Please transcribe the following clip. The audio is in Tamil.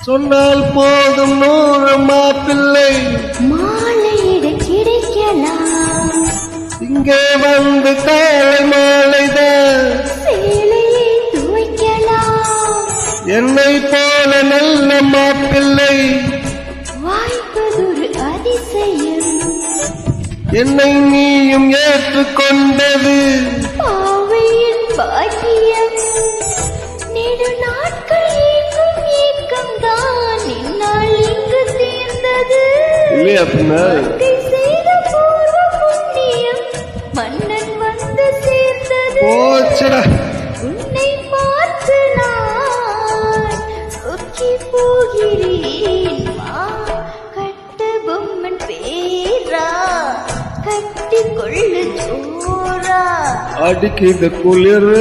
சொன்னால் போதும் 100 மாப்பிள்ளை மாலையிட கிடைக்கலாம். இங்கே வந்து காலை மாலைதான் சேலையை துவைக்கலாம். என்னை போல நல்ல மாப்பிள்ளை வாய்ப்பதொரு அதிசயம். என்னை நீயும் ஏற்றுக்கொண்டது பாவையின் பாக்கியம். நெடு நாட்கள் ஏக்கம் ஏக்கம் தான் என்னால் இங்கு சேர்ந்தது. இல்லையா பின்ன வாழ்க்கை செய்த பூர்வ புண்ணியம் மன்னன் வந்து சேர்ந்தது. போச்சுடா. உன்னை பார்த்து நான் சொக்கி போகிறேன். கட்ட பொம்மன் பேரா கட்டி கொள்ளு சோரா அடிக்குது குளிர்